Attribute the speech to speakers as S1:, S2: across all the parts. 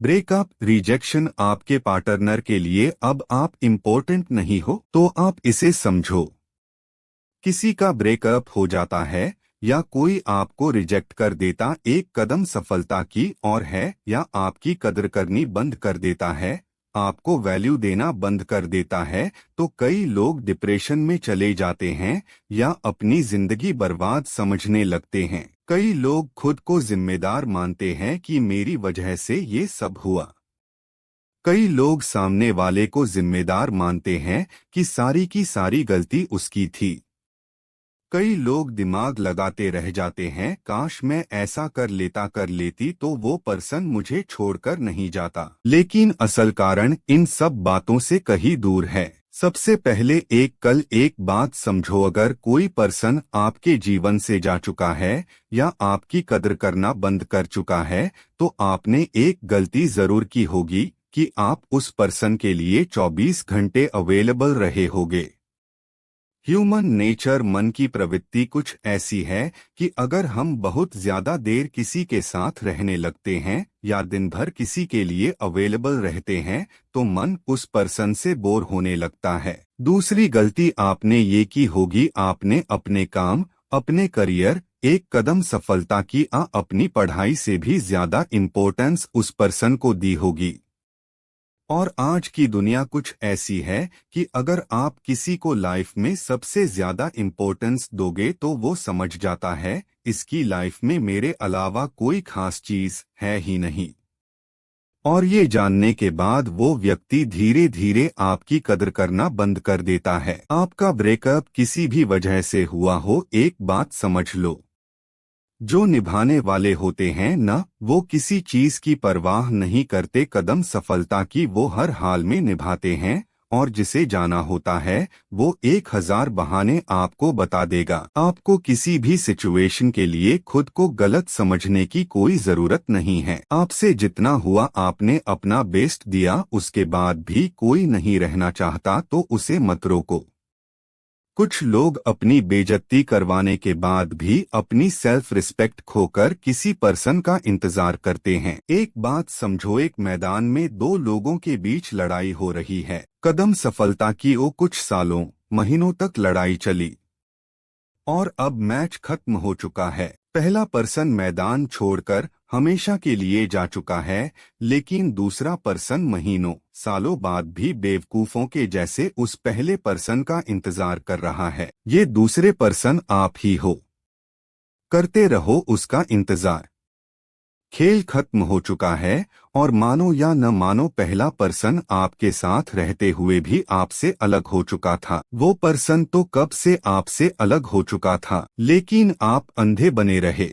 S1: Breakup, rejection आपके partner के लिए अब आप इम्पोर्टेंट नहीं हो, तो आप इसे समझो। किसी का ब्रेकअप हो जाता है या कोई आपको रिजेक्ट कर देता एक कदम सफलता की ओर है, या आपकी कदर करनी बंद कर देता है, आपको वैल्यू देना बंद कर देता है, तो कई लोग डिप्रेशन में चले जाते हैं या अपनी जिंदगी बर्बाद समझने लगते हैं। कई लोग खुद को जिम्मेदार मानते हैं कि मेरी वजह से ये सब हुआ। कई लोग सामने वाले को जिम्मेदार मानते हैं कि सारी की सारी गलती उसकी थी। कई लोग दिमाग लगाते रह जाते हैं, काश मैं ऐसा कर लेती तो वो पर्सन मुझे छोड़कर नहीं जाता। लेकिन असल कारण इन सब बातों से कहीं दूर है। सबसे पहले एक बात समझो, अगर कोई पर्सन आपके जीवन से जा चुका है या आपकी कदर करना बंद कर चुका है, तो आपने एक गलती जरूर की होगी कि आप उस पर्सन के लिए 24 घंटे अवेलेबल रहे होगे। ह्यूमन नेचर, मन की प्रवृत्ति कुछ ऐसी है कि अगर हम बहुत ज्यादा देर किसी के साथ रहने लगते हैं या दिन भर किसी के लिए अवेलेबल रहते हैं, तो मन उस पर्सन से बोर होने लगता है। दूसरी गलती आपने ये की होगी, आपने अपने काम, अपने करियर, एक कदम सफलता की अपनी पढ़ाई से भी ज्यादा इम्पोर्टेंस उस पर्सन को दी होगी। और आज की दुनिया कुछ ऐसी है कि अगर आप किसी को लाइफ में सबसे ज्यादा इम्पोर्टेंस दोगे तो वो समझ जाता है इसकी लाइफ में मेरे अलावा कोई खास चीज है ही नहीं। और ये जानने के बाद वो व्यक्ति धीरे धीरे आपकी कदर करना बंद कर देता है। आपका ब्रेकअप किसी भी वजह से हुआ हो, एक बात समझ लो, जो निभाने वाले होते हैं ना, वो किसी चीज की परवाह नहीं करते, कदम सफलता की वो हर हाल में निभाते हैं। और जिसे जाना होता है वो 1000 बहाने आपको बता देगा। आपको किसी भी सिचुएशन के लिए खुद को गलत समझने की कोई जरूरत नहीं है। आपसे जितना हुआ आपने अपना बेस्ट दिया, उसके बाद भी कोई नहीं रहना चाहता तो उसे मत रोको। कुछ लोग अपनी बेइज्जती करवाने के बाद भी अपनी सेल्फ रिस्पेक्ट खोकर किसी पर्सन का इंतजार करते हैं। एक बात समझो, एक मैदान में दो लोगों के बीच लड़ाई हो रही है। कदम सफलता की ओ कुछ सालों, महीनों तक लड़ाई चली और अब मैच खत्म हो चुका है। पहला पर्सन मैदान छोड़कर हमेशा के लिए जा चुका है, लेकिन दूसरा पर्सन महीनों, सालों बाद भी बेवकूफों के जैसे उस पहले पर्सन का इंतजार कर रहा है। ये दूसरे पर्सन आप ही हो। करते रहो उसका इंतजार। खेल खत्म हो चुका है और मानो या न मानो पहला पर्सन आपके साथ रहते हुए भी आपसे अलग हो चुका था। वो पर्सन तो कब से आपसे अलग हो चुका था, लेकिन आप अंधे बने रहे।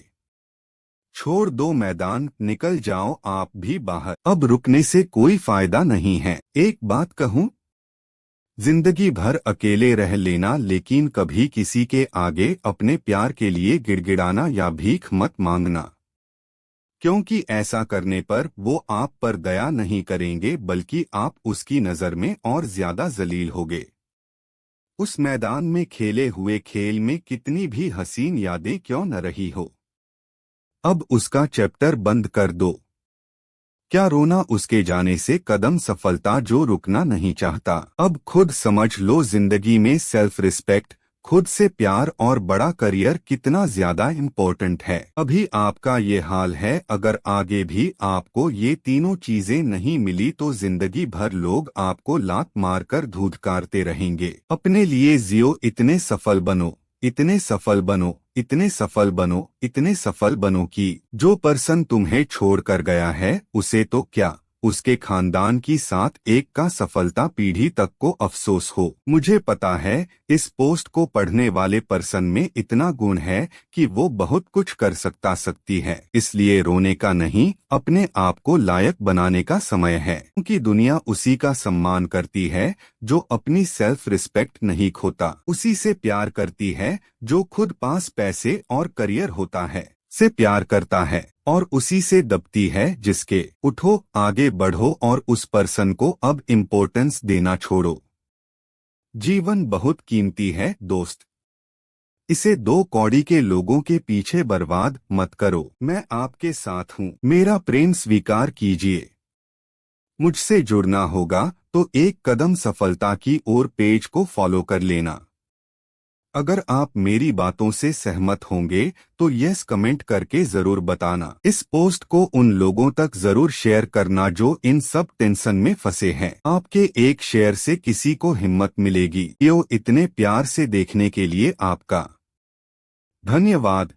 S1: छोड़ दो मैदान, निकल जाओ आप भी बाहर। अब रुकने से कोई फायदा नहीं है। एक बात कहूं, जिंदगी भर अकेले रह लेना, लेकिन कभी किसी के आगे अपने प्यार के लिए गिड़गिड़ाना या भीख मत मांगना, क्योंकि ऐसा करने पर वो आप पर दया नहीं करेंगे बल्कि आप उसकी नजर में और ज्यादा जलील होगे। उस मैदान में खेले हुए खेल में कितनी भी हसीन यादें क्यों न रही हो, अब उसका चैप्टर बंद कर दो। क्या रोना उसके जाने से, कदम सफलता जो रुकना नहीं चाहता। अब खुद समझ लो, जिंदगी में सेल्फ रिस्पेक्ट, खुद से प्यार और बड़ा करियर कितना ज्यादा इम्पोर्टेंट है। अभी आपका ये हाल है, अगर आगे भी आपको ये तीनों चीजें नहीं मिली तो जिंदगी भर लोग आपको लात मारकर धूतकारते रहेंगे। अपने लिए जियो, इतने सफल बनो, इतने सफल बनो, इतने सफल बनो, इतने सफल बनो कि जो पर्सन तुम्हें छोड़कर गया है उसे तो क्या, उसके खानदान की साथ एक का सफलता पीढ़ी तक को अफसोस हो। मुझे पता है इस पोस्ट को पढ़ने वाले पर्सन में इतना गुण है कि वो बहुत कुछ कर सकती है, इसलिए रोने का नहीं, अपने आप को लायक बनाने का समय है। क्योंकि दुनिया उसी का सम्मान करती है जो अपनी सेल्फ रिस्पेक्ट नहीं खोता, उसी से प्यार करती है जो खुद पास पैसे और करियर होता है से प्यार करता है, और उसी से दबती है जिसके उठो, आगे बढ़ो और उस पर्सन को अब इम्पोर्टेंस देना छोड़ो। जीवन बहुत कीमती है दोस्त, इसे दो कौड़ी के लोगों के पीछे बर्बाद मत करो। मैं आपके साथ हूँ, मेरा प्रेम स्वीकार कीजिए। मुझसे जुड़ना होगा तो एक कदम सफलता की ओर पेज को फॉलो कर लेना। अगर आप मेरी बातों से सहमत होंगे तो यस कमेंट करके जरूर बताना। इस पोस्ट को उन लोगों तक जरूर शेयर करना जो इन सब टेंशन में फंसे हैं। आपके एक शेयर से किसी को हिम्मत मिलेगी। वीडियो इतने प्यार से देखने के लिए आपका धन्यवाद।